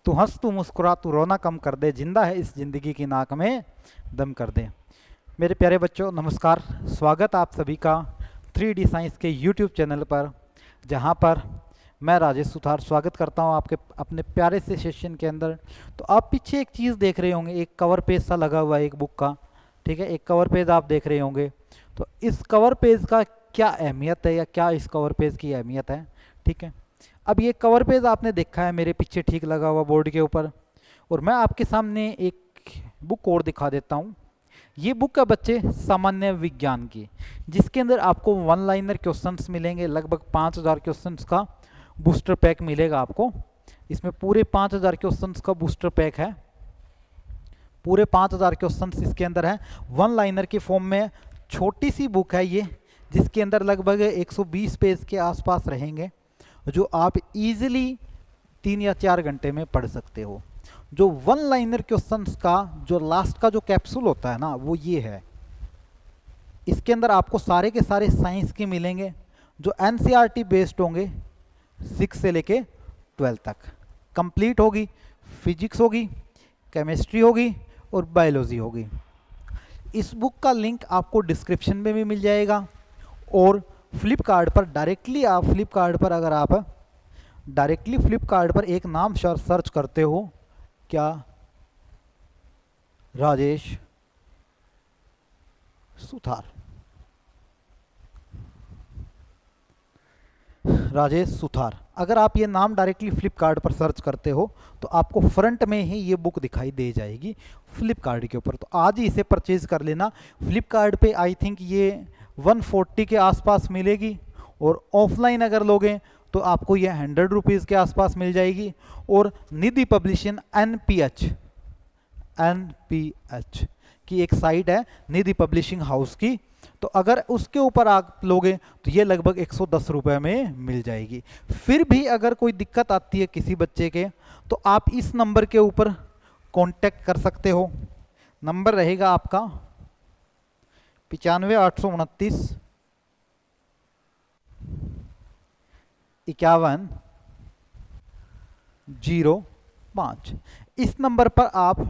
तू हंस तू मुस्कुरा तू रोना कम कर दे, जिंदा है इस जिंदगी की नाक में दम कर दे। मेरे प्यारे बच्चों नमस्कार, स्वागत आप सभी का 3D साइंस के YouTube चैनल पर, जहां पर मैं राजेश सुथार स्वागत करता हूं आपके अपने प्यारे से सेशन के अंदर। तो आप पीछे एक चीज़ देख रहे होंगे, एक कवर पेज सा लगा हुआ है एक बुक का, ठीक है, एक कवर पेज आप देख रहे होंगे। तो इस कवर पेज का क्या अहमियत है या क्या इस कवर पेज की अहमियत है, ठीक है। अब ये कवर पेज आपने देखा है मेरे पीछे ठीक लगा हुआ बोर्ड के ऊपर, और मैं आपके सामने एक बुक और दिखा देता हूँ। ये बुक है बच्चे सामान्य विज्ञान की, जिसके अंदर आपको वन लाइनर क्वेश्चंस मिलेंगे, लगभग 5000 क्वेश्चंस का बूस्टर पैक मिलेगा आपको। इसमें पूरे 5000 क्वेश्चंस का बूस्टर पैक है, पूरे 5000 क्वेश्चंस इसके अंदर है। वन लाइनर की फॉर्म में छोटी सी बुक है ये, जिसके अंदर लगभग 120 पेज के आसपास रहेंगे, जो आप इजीली 3 या 4 घंटे में पढ़ सकते हो। जो वन लाइनर क्वेश्चंस का जो लास्ट का जो कैप्सूल होता है ना, वो ये है। इसके अंदर आपको सारे के सारे साइंस के मिलेंगे, जो एनसीईआरटी बेस्ड होंगे, 6 से लेके 12 तक कंप्लीट होगी। फिजिक्स होगी, केमिस्ट्री होगी और बायोलॉजी होगी। इस बुक का लिंक आपको डिस्क्रिप्शन में भी मिल जाएगा, और फ्लिपकार्ट पर डायरेक्टली आप अगर आप डायरेक्टली फ्लिपकार्ट पर एक नाम सर्च करते हो, क्या, राजेश सुथार, राजेश सुथार, अगर आप ये नाम डायरेक्टली फ्लिपकार्ट पर सर्च करते हो तो आपको फ्रंट में ही ये बुक दिखाई दे जाएगी फ्लिपकार्ट के ऊपर। तो आज ही इसे परचेज कर लेना। फ्लिपकार्ट पे आई थिंक ये 140 के आसपास मिलेगी, और ऑफलाइन अगर लोगे तो आपको ये 100 रुपीज़ के आसपास मिल जाएगी। और निधि पब्लिशिंग एनपीएच की एक साइट है, निधि पब्लिशिंग हाउस की, तो अगर उसके ऊपर आप लोगे तो ये लगभग 110 रुपये में मिल जाएगी। फिर भी अगर कोई दिक्कत आती है किसी बच्चे के, तो आप इस नंबर के ऊपर कांटेक्ट कर सकते हो। नंबर रहेगा आपका 95 829 5105। इस नंबर पर आप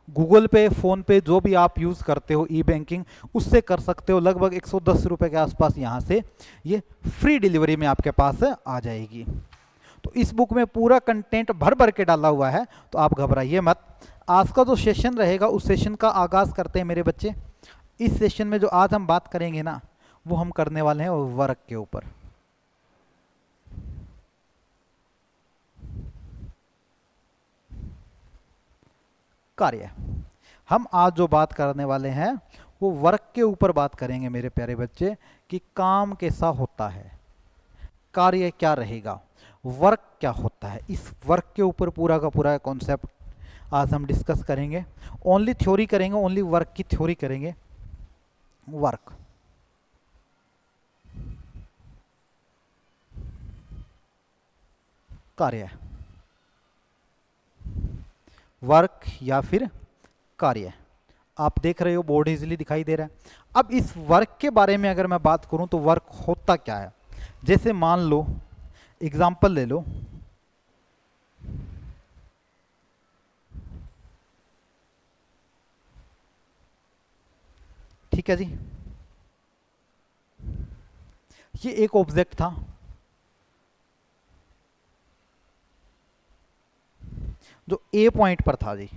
गूगल पे, फ़ोन पे, जो भी आप यूज़ करते हो ई बैंकिंग, उससे कर सकते हो। लगभग 110 रुपये के आसपास यहाँ से ये फ्री डिलीवरी में आपके पास आ जाएगी। तो इस बुक में पूरा कंटेंट भर भर के डाला हुआ है, तो आप घबराइए मत। आज का जो सेशन रहेगा उस सेशन का आगाज़ करते हैं मेरे बच्चे। इस सेशन में जो आज हम बात करेंगे ना, वो हम करने वाले हैं वर्क के ऊपर। कार्य। हम आज जो बात करने वाले हैं वो वर्क के ऊपर बात करेंगे मेरे प्यारे बच्चे, कि काम कैसा होता है, कार्य क्या रहेगा, वर्क क्या होता है। इस वर्क के ऊपर पूरा का पूरा कॉन्सेप्ट आज हम डिस्कस करेंगे। ओनली थ्योरी करेंगे, ओनली वर्क की थ्योरी करेंगे। वर्क, कार्य, वर्क या फिर कार्य। आप देख रहे हो बोर्ड इजीली दिखाई दे रहा है। अब इस वर्क के बारे में अगर मैं बात करूं तो वर्क होता क्या है, जैसे मान लो एग्जांपल ले लो, ठीक है जी, ये एक ऑब्जेक्ट था, जो ए पॉइंट पर था जी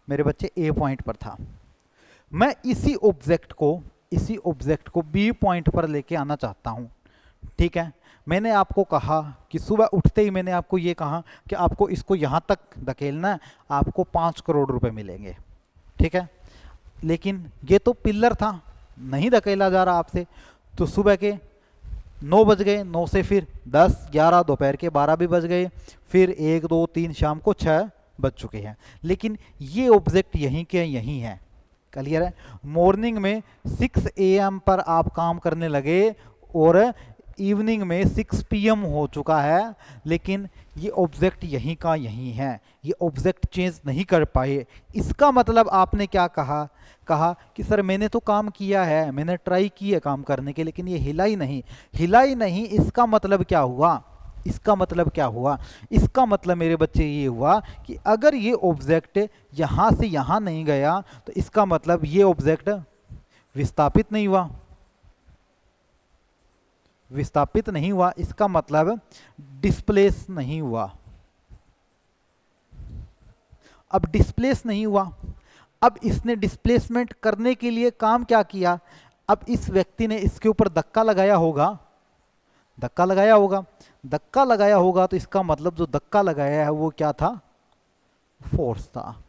मेरे बच्चे, ए पॉइंट पर था। मैं इसी ऑब्जेक्ट को बी पॉइंट पर लेके आना चाहता हूं, ठीक है। मैंने आपको कहा कि सुबह उठते ही मैंने आपको ये कहा कि आपको इसको यहां तक धकेलना है, आपको 5 करोड़ रुपए मिलेंगे, ठीक है। लेकिन ये तो पिलर था, नहीं धकेला जा रहा आपसे। तो सुबह के 9 बज गए, 9 से फिर 10, 11, दोपहर के 12 भी बज गए, फिर 1, 2, 3, शाम को 6 बज चुके हैं, लेकिन ये ऑब्जेक्ट यहीं के यहीं है। क्लियर है। मॉर्निंग में 6 AM पर आप काम करने लगे और इवनिंग में 6 PM हो चुका है, लेकिन ये ऑब्जेक्ट यहीं का यहीं है, ये ऑब्जेक्ट चेंज नहीं कर पाए। इसका मतलब आपने क्या कहा कि सर मैंने तो काम किया है, मैंने ट्राई की है काम करने के, लेकिन ये हिला ही नहीं। इसका मतलब क्या हुआ इसका मतलब क्या हुआ? इसका मतलब मेरे बच्चे ये हुआ कि अगर ये ऑब्जेक्ट यहाँ से यहाँ नहीं गया तो इसका मतलब ये ऑब्जेक्ट विस्थापित नहीं हुआ। विस्थापित नहीं हुआ इसका मतलब डिस्प्लेस नहीं हुआ। अब डिस्प्लेस नहीं हुआ, अब इसने डिस्प्लेसमेंट करने के लिए काम क्या किया? अब इस व्यक्ति ने इसके ऊपर धक्का लगाया होगा, धक्का लगाया होगा, धक्का लगाया होगा तो इसका मतलब जो धक्का लगाया है वो क्या था? फोर्स था।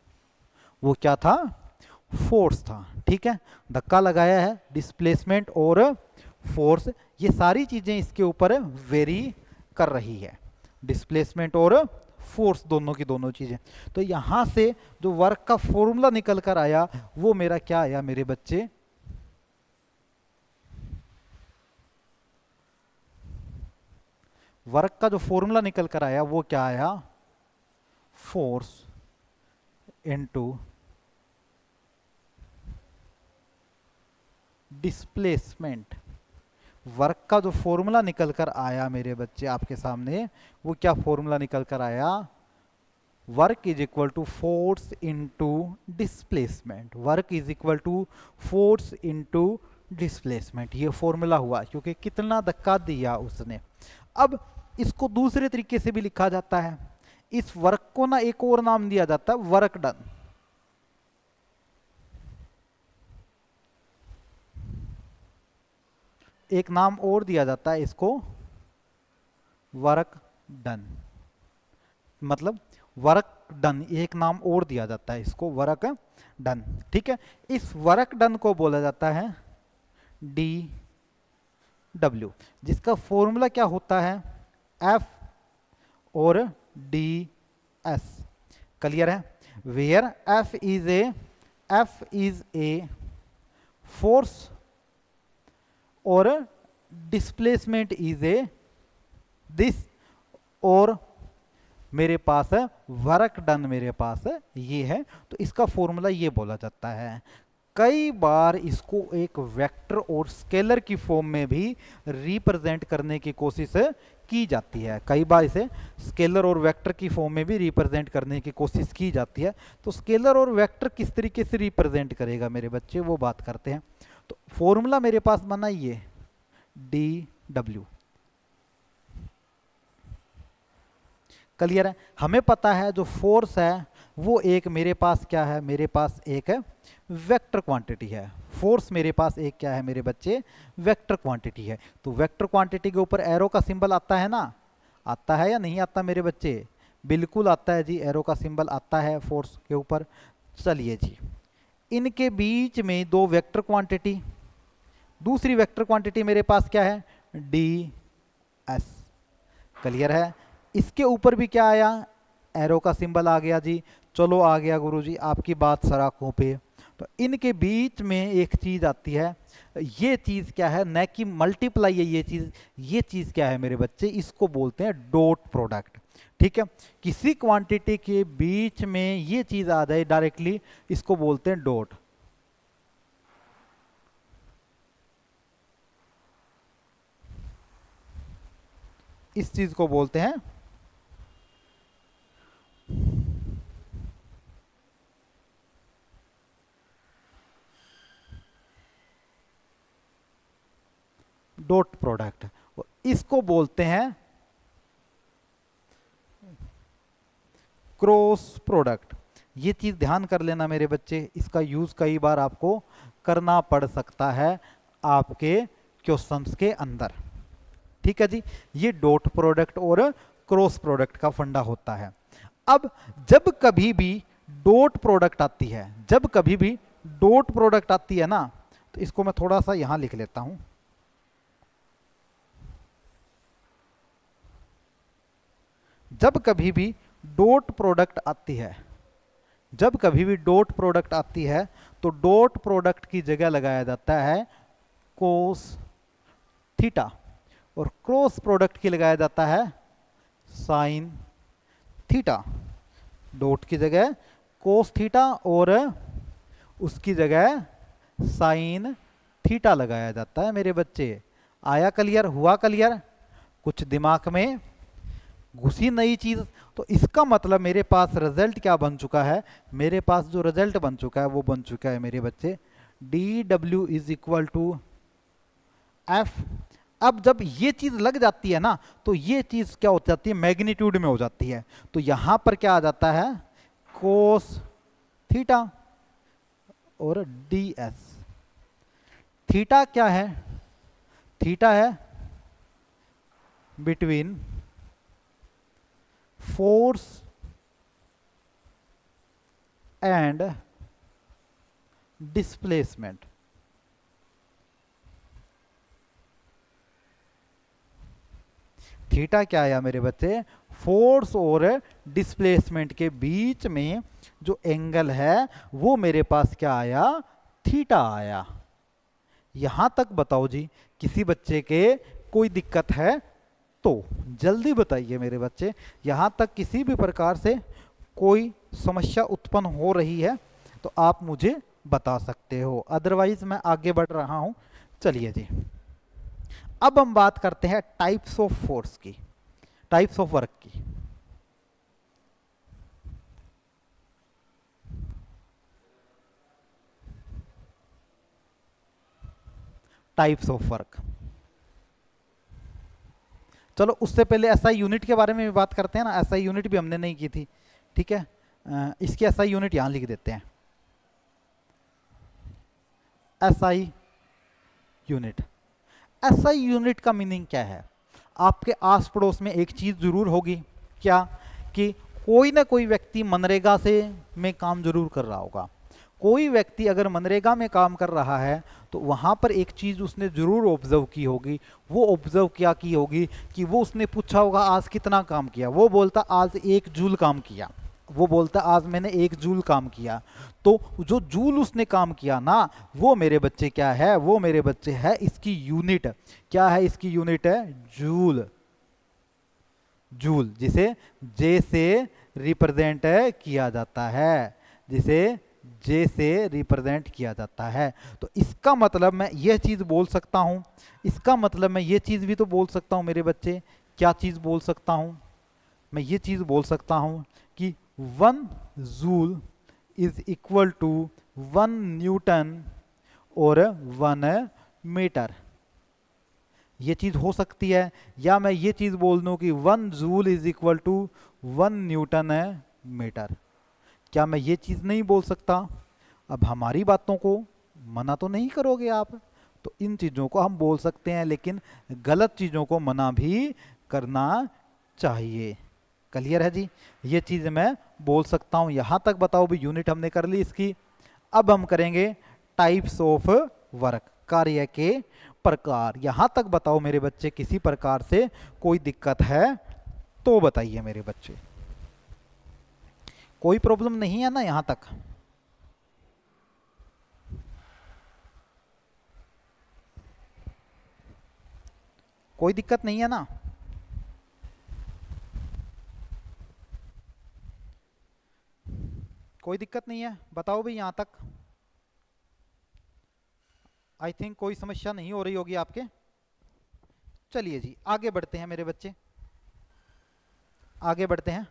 वो क्या था? फोर्स था। ठीक है, धक्का लगाया है, डिस्प्लेसमेंट और फोर्स, ये सारी चीजें इसके ऊपर वेरी कर रही है। डिस्प्लेसमेंट और फोर्स दोनों की दोनों चीजें। तो यहां से जो वर्क का फॉर्मूला निकल कर आया वो मेरा क्या आया मेरे बच्चे? वर्क का जो फॉर्मूला निकल कर आया वो क्या आया? Force into displacement. वर्क का जो फॉर्मूला निकल कर आया मेरे बच्चे आपके सामने, वो क्या फॉर्मूला निकल कर आया? Work is equal to force into displacement. Work is equal to force into displacement, ये फॉर्मूला हुआ क्योंकि कितना धक्का दिया उसने। अब इसको दूसरे तरीके से भी लिखा जाता है, इस वर्क को ना एक और नाम दिया जाता है, वर्क डन। एक नाम और दिया जाता है इसको, वर्क डन। मतलब वर्क डन, एक नाम और दिया जाता है इसको, वर्क डन। ठीक है, इस वर्क डन को बोला जाता है डी डब्ल्यू, जिसका फॉर्मूला क्या होता है? एफ और डी एस। क्लियर है? Where F is a force और डिस्प्लेसमेंट इज ए दिस, और मेरे पास है वर्क डन, मेरे पास ये है, तो इसका फॉर्मूला ये बोला जाता है। कई बार इसको एक वेक्टर और स्केलर की फॉर्म में भी रिप्रेजेंट करने की कोशिश की जाती है। कई बार इसे स्केलर और वेक्टर की फॉर्म में भी रिप्रेजेंट करने की कोशिश की जाती है। तो स्केलर और वेक्टर किस तरीके से रिप्रेजेंट करेगा मेरे बच्चे, वो बात करते हैं। तो फॉर्मूला मेरे पास बना ये डी डब्ल्यू। क्लियर है? हमें पता है जो फोर्स है वो एक मेरे पास क्या है? मेरे पास एक वेक्टर क्वांटिटी है। फोर्स मेरे पास एक क्या है मेरे बच्चे? वेक्टर क्वांटिटी है। तो वेक्टर क्वांटिटी के ऊपर एरो का सिंबल आता है ना? आता है या नहीं आता मेरे बच्चे? बिल्कुल आता है जी, एरो का सिंबल आता है फोर्स के ऊपर। चलिए जी, इनके बीच में दो वेक्टर क्वांटिटी, दूसरी वेक्टर क्वांटिटी मेरे पास क्या है? D S. क्लियर है? इसके ऊपर भी क्या आया? एरो का सिंबल आ गया जी। चलो आ गया गुरुजी, आपकी बात सराखों पे। तो इनके बीच में एक चीज आती है, ये चीज क्या है? न कि मल्टीप्लाई है ये चीज क्या है मेरे बच्चे? इसको बोलते हैं डॉट प्रोडक्ट। ठीक है, किसी क्वांटिटी के बीच में ये चीज आ जाए डायरेक्टली, इसको बोलते हैं डॉट। इस चीज को बोलते हैं डॉट प्रोडक्ट, इसको बोलते हैं क्रॉस प्रोडक्ट। ये चीज ध्यान कर लेना मेरे बच्चे, इसका यूज कई बार आपको करना पड़ सकता है आपके क्वेश्चंस के अंदर। ठीक है जी, ये डॉट प्रोडक्ट और क्रॉस प्रोडक्ट का फंडा होता है। अब जब कभी भी डॉट प्रोडक्ट आती है, जब कभी भी डॉट प्रोडक्ट आती है ना, तो इसको मैं थोड़ा सा यहां लिख लेता हूं। जब कभी भी डॉट प्रोडक्ट आती है, जब कभी भी डॉट प्रोडक्ट आती है, तो डॉट प्रोडक्ट की जगह लगाया जाता है कोस थीटा, और क्रॉस प्रोडक्ट की लगाया जाता है साइन थीटा। डॉट की जगह कोस थीटा और उसकी जगह साइन थीटा लगाया जाता है मेरे बच्चे। आया क्लियर? हुआ क्लियर? कुछ दिमाग में घुसी नई चीज, तो इसका मतलब मेरे पास रिजल्ट क्या बन चुका है, मेरे पास जो रिजल्ट बन चुका है वो बन चुका है मेरे बच्चे D W is equal to F. अब जब ये चीज लग जाती है ना, तो ये चीज क्या हो जाती है, मैग्नीट्यूड में हो जाती है। तो यहां पर क्या आ जाता है, कोस थीटा और डी एस। थीटा क्या है, थीटा है between force and displacement. Theta क्या आया मेरे बच्चे, फोर्स और डिस्प्लेसमेंट के बीच में जो एंगल है वो मेरे पास क्या आया, थीटा आया। यहां तक बताओ जी, किसी बच्चे के कोई दिक्कत है तो जल्दी बताइए मेरे बच्चे। यहां तक किसी भी प्रकार से कोई समस्या उत्पन्न हो रही है तो आप मुझे बता सकते हो, अदरवाइज मैं आगे बढ़ रहा हूं। चलिए जी, अब हम बात करते हैं टाइप्स ऑफ फोर्स की, टाइप्स ऑफ वर्क की। टाइप्स ऑफ वर्क, चलो उससे पहले एसआई यूनिट के बारे में भी बात करते हैं ना, एसआई यूनिट भी हमने नहीं की थी, ठीक है। इसकी एसआई यूनिट यहां लिख देते हैं, एसआई यूनिट। एसआई यूनिट का मीनिंग क्या है, आपके आस पड़ोस में एक चीज जरूर होगी, क्या, कि कोई ना कोई व्यक्ति मनरेगा से में काम जरूर कर रहा होगा। कोई व्यक्ति अगर मनरेगा में काम कर रहा है तो वहां पर एक चीज उसने जरूर ऑब्जर्व की होगी। वो ऑब्जर्व क्या की होगी कि वो उसने पूछा होगा आज कितना काम किया, वो बोलता आज 1 जूल काम किया, वो बोलता आज मैंने 1 जूल काम किया। तो जो जूल उसने काम किया ना, वो मेरे बच्चे क्या है, वो मेरे बच्चे है इसकी यूनिट। क्या है इसकी यूनिट, है जूल। जूल जिसे जे से रिप्रेजेंट किया जाता है, जिसे जे से रिप्रेजेंट किया जाता है। तो इसका मतलब मैं यह चीज बोल सकता हूं, इसका मतलब मैं ये चीज भी तो बोल सकता हूं मेरे बच्चे, क्या चीज बोल सकता हूं, मैं ये चीज बोल सकता हूं कि 1 joule is equal to 1 newton और 1 मीटर। ये चीज हो सकती है। या मैं ये चीज बोल दूं कि 1 joule is equal to 1 newton metre. क्या मैं ये चीज नहीं बोल सकता? अब हमारी बातों को मना तो नहीं करोगे आप, तो इन चीजों को हम बोल सकते हैं, लेकिन गलत चीजों को मना भी करना चाहिए। क्लियर है जी, ये चीज मैं बोल सकता हूं। यहां तक बताओ भी, यूनिट हमने कर ली इसकी। अब हम करेंगे टाइप्स ऑफ वर्क, कार्य के प्रकार। यहां तक बताओ मेरे बच्चे, किसी प्रकार से कोई दिक्कत है तो बताइए मेरे बच्चे, कोई प्रॉब्लम नहीं है ना यहां तक? कोई दिक्कत नहीं है ना? कोई दिक्कत नहीं है, बताओ भाई यहां तक। आई थिंक कोई समस्या नहीं हो रही होगी आपके। चलिए जी, आगे बढ़ते हैं मेरे बच्चे, आगे बढ़ते हैं।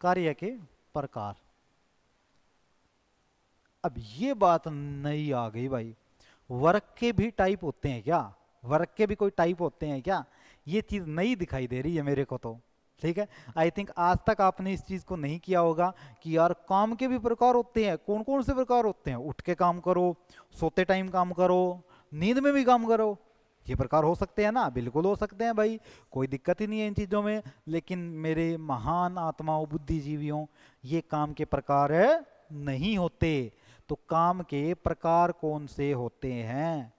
कार्य के प्रकार। अब ये बात नई आ गई भाई, वर्क के भी टाइप होते हैं क्या? वर्क के भी कोई टाइप होते हैं क्या? ये चीज नई दिखाई दे रही है मेरे को तो। ठीक है, आई थिंक आज तक आपने इस चीज को नहीं किया होगा कि यार काम के भी प्रकार होते हैं। कौन कौन से प्रकार होते हैं? उठ के काम करो, सोते टाइम काम करो, नींद में भी काम करो, ये प्रकार हो सकते हैं ना? बिल्कुल हो सकते हैं भाई, कोई दिक्कत ही नहीं है इन चीजों में। लेकिन मेरे महान आत्माओं, बुद्धिजीवियों, ये काम के प्रकार नहीं होते। तो काम के प्रकार कौन से होते हैं?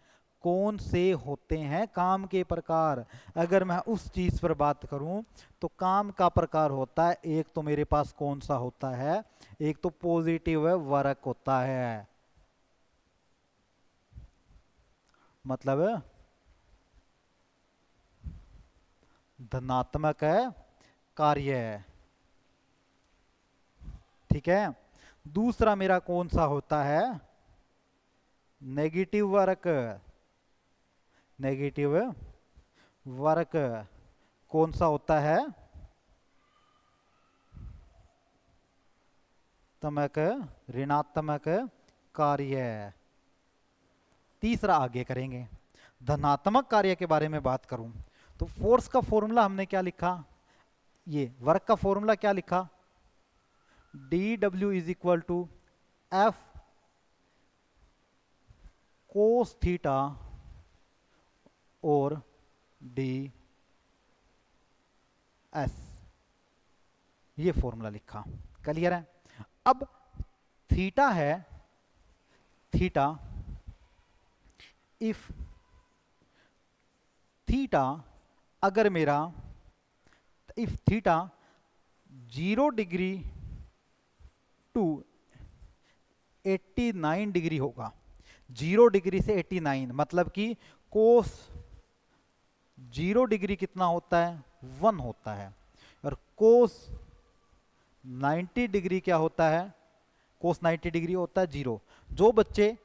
कौन से होते हैं काम के प्रकार? अगर मैं उस चीज पर बात करूं तो काम का प्रकार होता है, एक तो मेरे पास कौन सा होता है, एक तो पॉजिटिव वर्क होता है। मतलब धनात्मक कार्य है। ठीक है। दूसरा मेरा कौन सा होता है, नेगेटिव वर्क। नेगेटिव वर्क कौन सा होता है, तमक ऋणात्मक कार्य। तीसरा आगे करेंगे। धनात्मक कार्य के बारे में बात करूं तो फोर्स का फॉर्मूला हमने क्या लिखा, ये वर्क का फॉर्मूला क्या लिखा, D W is equal to F cos theta और डी एस, ये फॉर्मूला लिखा। क्लियर है। अब थीटा है, थीटा इफ थीटा अगर मेरा, if theta 0 degree to 89 degree होगा, 0 डिग्री से 89, मतलब कि कोस 0 डिग्री कितना होता है, 1 होता है, और कोस 90 डिग्री क्या होता है, कोस 90 डिग्री होता है 0। जो बच्चे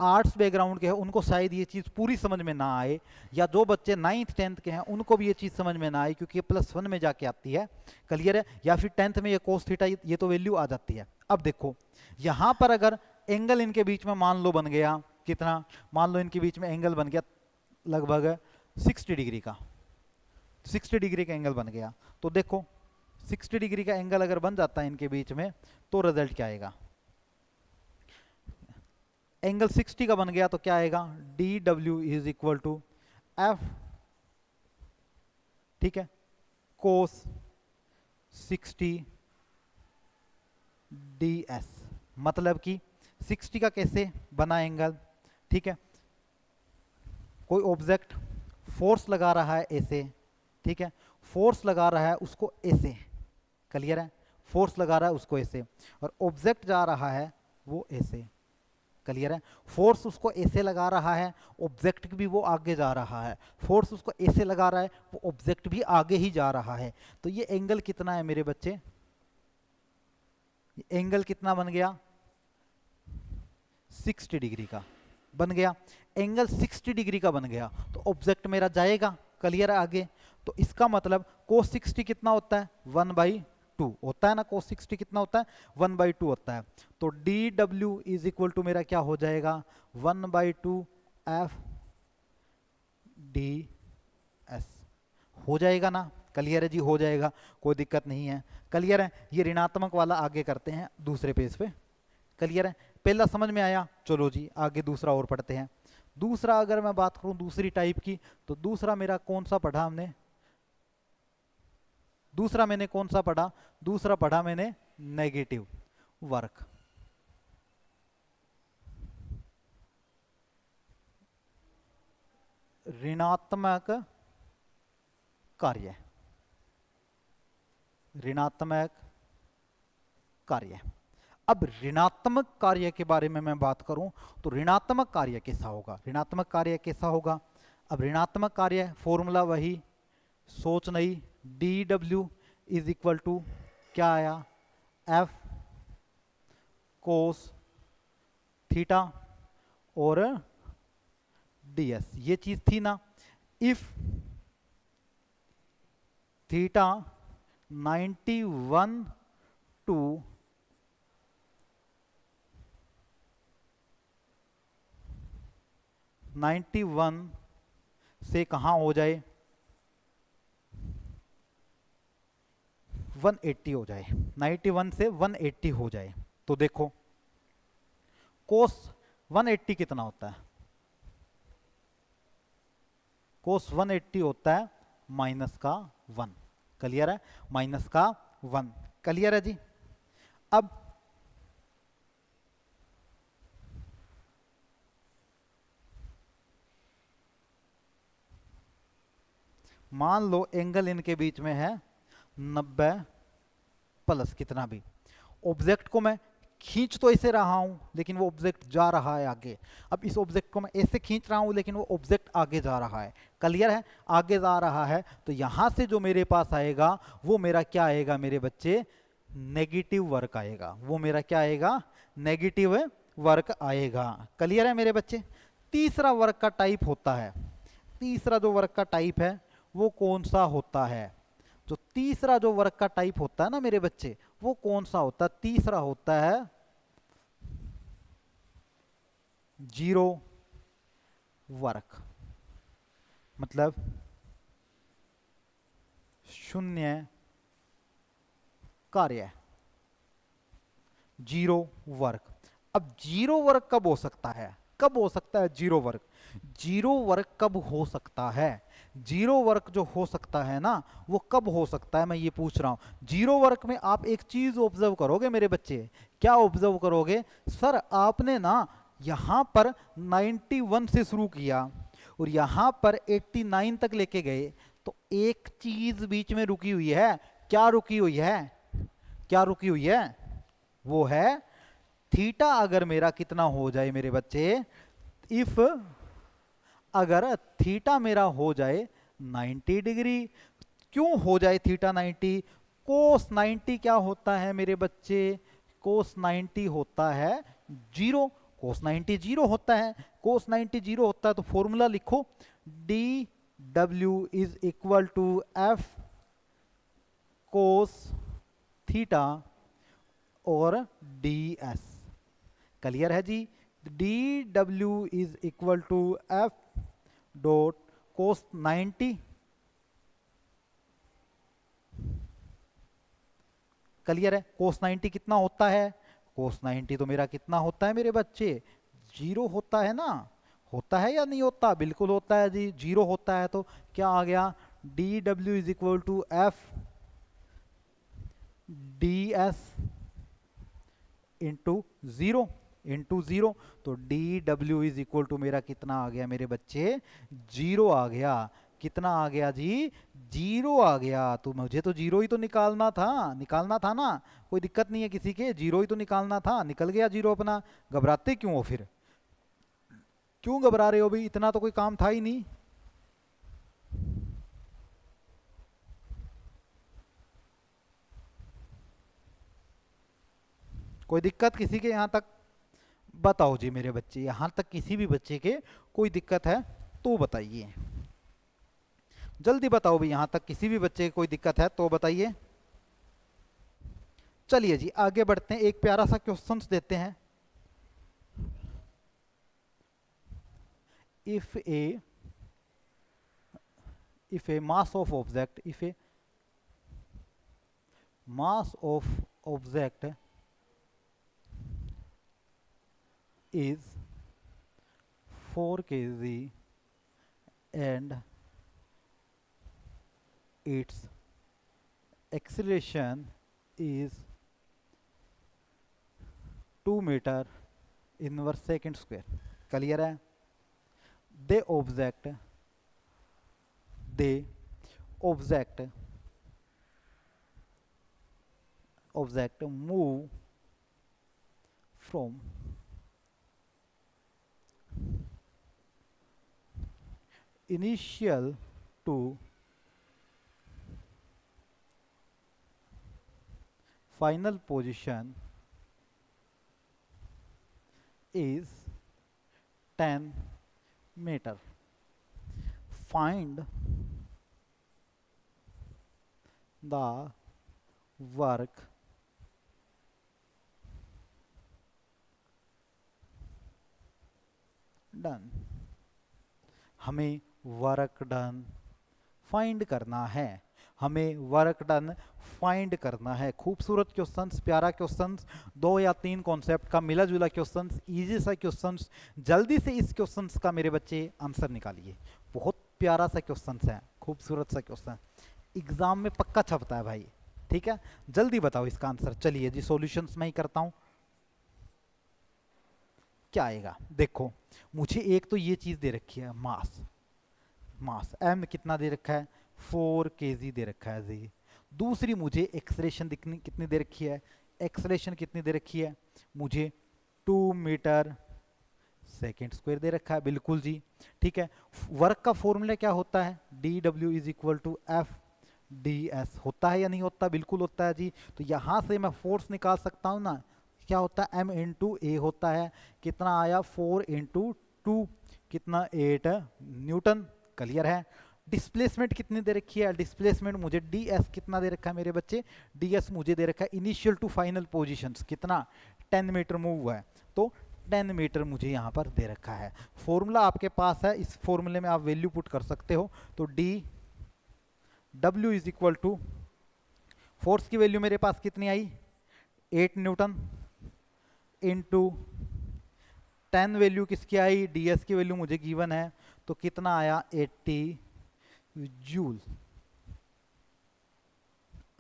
आर्ट्स बैकग्राउंड के हैं उनको शायद ये चीज़ पूरी समझ में ना आए, या जो बच्चे 9th 10th के हैं उनको भी ये चीज़ समझ में ना आए, क्योंकि ये +1 में जाके आती है। क्लियर है। या फिर 10th में ये कोस थीटा ये तो वैल्यू आ जाती है। अब देखो यहाँ पर अगर एंगल इनके बीच में मान लो बन गया कितना, मान लो इनके बीच में एंगल बन गया लगभग 60 डिग्री का, 60 डिग्री का एंगल बन गया, तो देखो 60 डिग्री का एंगल अगर बन जाता है इनके बीच में तो रिजल्ट क्या आएगा, एंगल 60 का बन गया तो क्या आएगा, D W is equal to F, ठीक है, कोस 60 डी एस, मतलब कि 60 का कैसे बना एंगल, ठीक है, कोई ऑब्जेक्ट फोर्स लगा रहा है ऐसे, ठीक है, फोर्स लगा रहा है उसको ऐसे, क्लियर है, फोर्स लगा रहा है उसको ऐसे, और ऑब्जेक्ट जा रहा है वो ऐसे, क्लियर है, फोर्स उसको ऐसे लगा रहा है, ऑब्जेक्ट भी वो आगे जा रहा है, फोर्स उसको ऐसे लगा रहा है, वो ऑब्जेक्ट भी आगे ही जा रहा है। तो ये एंगल कितना है मेरे बच्चे, एंगल कितना बन गया, 60 डिग्री का बन गया, एंगल 60 डिग्री का बन गया, तो ऑब्जेक्ट मेरा जाएगा, क्लियर है आगे। तो इसका मतलब cos 60 कितना होता है, 1/2 होता है ना, cos 60 कितना होता है, 1/2 होता है। तो D W is equal to मेरा क्या हो जाएगा, 1/2 एफ डी एस, हो जाएगा ना, क्लियर है जी, हो जाएगा, कोई दिक्कत नहीं है। क्लियर है। ये ऋणात्मक वाला आगे करते हैं दूसरे पेज पे, क्लियर है, पहला समझ में आया, चलो जी आगे दूसरा और पढ़ते हैं। दूसरा अगर मैं बात करूं दूसरी टाइप की, तो दूसरा मेरा कौन सा पढ़ा हमने, दूसरा मैंने कौन सा पढ़ा, दूसरा पढ़ा मैंने नेगेटिव वर्क। ऋणात्मक कार्य, ऋणात्मक कार्य। अब ऋणात्मक कार्य के बारे में मैं बात करूं तो ऋणात्मक कार्य कैसा होगा, ऋणात्मक कार्य कैसा होगा। अब ऋणात्मक कार्य फॉर्मूला वही, सोच नहीं, D W is equal to क्या आया, एफ कोस थीटा और डी एस, ये चीज थी ना। इफ थीटा 91 टू 91 से कहाँ हो जाए, 180 हो जाए, 91 से 180 हो जाए, तो देखो कोस 180 कितना होता है, कोस 180 होता है -1, क्लियर है, -1, क्लियर है जी। अब मान लो एंगल इनके बीच में है 90 प्लस कितना भी, ऑब्जेक्ट को मैं खींच तो ऐसे रहा हूँ लेकिन वो ऑब्जेक्ट जा रहा है आगे। अब इस ऑब्जेक्ट को मैं ऐसे खींच रहा हूँ लेकिन वो ऑब्जेक्ट आगे जा रहा है। क्लियर है? आगे जा रहा है तो यहाँ से जो मेरे पास आएगा वो मेरा क्या आएगा मेरे बच्चे? नेगेटिव वर्क आएगा। वो मेरा क्या आएगा? नेगेटिव वर्क आएगा। क्लियर है मेरे बच्चे? तीसरा वर्क का टाइप होता है, तीसरा जो वर्क का टाइप है वो कौन सा होता है? जो तीसरा जो वर्क का टाइप होता है ना मेरे बच्चे, वो कौन सा होता है? तीसरा होता है जीरो वर्क, मतलब शून्य कार्य, जीरो वर्क। अब जीरो वर्क कब हो सकता है? कब हो सकता है जीरो वर्क? जीरो वर्क कब हो सकता है? जीरो वर्क जो हो सकता है ना वो कब हो सकता है, मैं ये पूछ रहा हूं। जीरो वर्क में आप एक चीज ऑब्जर्व करोगे मेरे बच्चे। क्या ऑब्जर्व करोगे? सर आपने ना यहां पर 91 से शुरू किया और यहां पर 89 तक लेके गए, तो एक चीज बीच में रुकी हुई है। क्या रुकी हुई है? क्या रुकी हुई है? वो है थीटा। अगर मेरा कितना हो जाए मेरे बच्चे, इफ अगर थीटा मेरा हो जाए 90 डिग्री। क्यों हो जाए थीटा 90? कोस 90 क्या होता है मेरे बच्चे? कोस 90 होता है जीरो। कोस 90 जीरो होता है। कोस 90 जीरो होता है तो फॉर्मूला लिखो, D W is equal to F cos theta और डी एस। क्लियर है जी? D W is equal to F dot cos 90। Clear है? कोस 90 कितना होता है? कोस 90 तो मेरा कितना होता है मेरे बच्चे? जीरो होता है ना? होता है या नहीं होता? बिल्कुल होता है जी। जीरो होता है तो क्या आ गया? D W is equal to F D S into zero, into zero. तो D W is equal to मेरा कितना आ गया मेरे बच्चे? जीरो आ गया। कितना आ गया जी? जीरो आ गया। तो मुझे तो जीरो ही तो निकालना था, निकालना था ना। कोई दिक्कत नहीं है किसी के, जीरो ही तो निकालना था, निकल गया जीरो अपना। घबराते क्यों हो फिर? क्यों घबरा रहे हो भाई? इतना तो कोई काम था ही नहीं। कोई दिक्कत किसी के यहाँ तक? बताओ जी मेरे बच्चे, यहाँ तक किसी भी बच्चे के कोई दिक्कत है तो बताइए, जल्दी बताओ भाई। यहाँ तक किसी भी बच्चे की कोई दिक्कत है तो बताइए। चलिए जी आगे बढ़ते हैं, एक प्यारा सा क्वेश्चन देते हैं। If A mass of object, if A mass of object is 4 kg and its acceleration is 2 meter inverse second square। Clear है? दे object move from initial to final position is 10 meter। Find the work done. हमें work done find करना है, हमें work done find करना है। खूबसूरत questions, प्यारा questions, 2 या 3 कॉन्सेप्ट का मिला जुला क्वेश्चंस, इजी सा क्वेश्चंस। जल्दी से इस क्वेश्चंस का मेरे बच्चे आंसर निकालिए। बहुत प्यारा सा क्वेश्चंस है, खूबसूरत सा क्वेश्चन, एग्जाम में पक्का छपता है भाई। ठीक है, जल्दी बताओ इसका आंसर। चलिए जी सॉल्यूशंस मैं ही करता हूं। क्या आएगा देखो, मुझे एक तो ये चीज दे रखी है मास, मास एम कितना दे रखा है? 4 kg दे रखा है जी। दूसरी मुझे एक्सलेशन कितनी दे रखी है? एक्सलेशन कितनी दे रखी है? मुझे 2 मीटर सेकेंड स्क्वायर दे रखा है, बिल्कुल जी। ठीक है, वर्क का फॉर्मूला क्या होता है, D W is equal to F D S, होता है या नहीं होता, बिल्कुल होता है जी। तो यहाँ से मैं फोर्स निकाल सकता हूँ ना, क्या होता है, एम इंटू ए होता है, कितना आया 4 इंटू 2, कितना 8 न्यूटन। क्लियर है। डिस्प्लेसमेंट कितनी दे रखी है, डिस्प्लेसमेंट मुझे डी एस कितना दे रखा है मेरे बच्चे, डी एस मुझे दे रखा है इनिशियल टू फाइनल पोजिशन, कितना 10 मीटर मूव हुआ है, तो 10 मीटर मुझे यहाँ पर दे रखा है। फॉर्मूला आपके पास है, इस फॉर्मूले में आप वैल्यू पुट कर सकते हो। तो D W is equal to, force की वैल्यू मेरे पास कितनी आई 8 न्यूटन इंटू 10 वैल्यू किसकी आई, डीएस की वैल्यू मुझे गिवन है, तो कितना आया 80 जूल।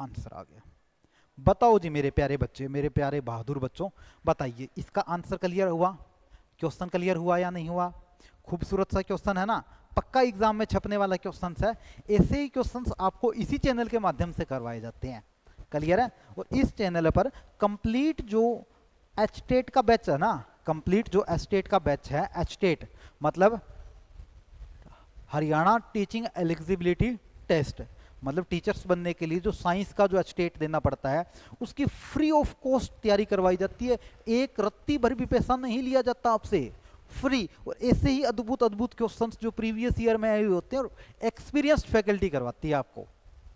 आंसर आ गया। बताओ जी मेरे प्यारे बच्चे, मेरे प्यारे बहादुर बच्चों, बताइए इसका आंसर क्लियर हुआ, क्वेश्चन क्लियर हुआ या नहीं हुआ। खूबसूरत सा क्वेश्चन है ना, पक्का एग्जाम में छपने वाला क्वेश्चन है। ऐसे ही क्वेश्चंस आपको इसी चैनल के माध्यम से करवाए जाते हैं। क्लियर है। और इस चैनल पर कंप्लीट जो एचटेट का बैच है ना, कंप्लीट जो एचटेट का बैच है, एचटेट मतलब हरियाणा टीचिंग एलिजिबिलिटी टेस्ट, मतलब टीचर्स बनने के लिए जो साइंस का जो एचटेट देना पड़ता है, उसकी फ्री ऑफ कॉस्ट तैयारी करवाई जाती है। एक रत्ती भर भी पैसा नहीं लिया जाता आपसे, फ्री। और ऐसे ही अद्भुत अद्भुत क्वेश्चंस जो प्रीवियस ईयर में आए हुए होते हैं, और एक्सपीरियंस्ड फैकल्टी करवाती है आपको।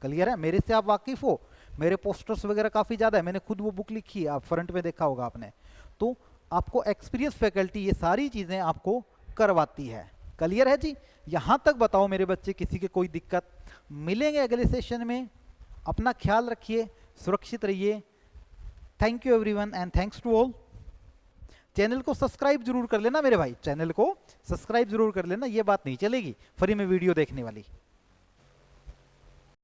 क्लियर है। मेरे से आप वाकिफ हो, मेरे पोस्टर्स वगैरह काफ़ी ज़्यादा है, मैंने खुद वो बुक लिखी है, आप फ्रंट में देखा होगा आपने। तो आपको एक्सपीरियंस फैकल्टी ये सारी चीज़ें आपको करवाती है। क्लियर है जी। यहाँ तक बताओ मेरे बच्चे, किसी के कोई दिक्कत। मिलेंगे अगले सेशन में, अपना ख्याल रखिए, सुरक्षित रहिए। Thank you everyone and thanks to all. Channel को सब्सक्राइब जरूर कर लेना मेरे भाई, चैनल को सब्सक्राइब जरूर कर लेना, ये बात नहीं चलेगी फ्री में वीडियो देखने वाली।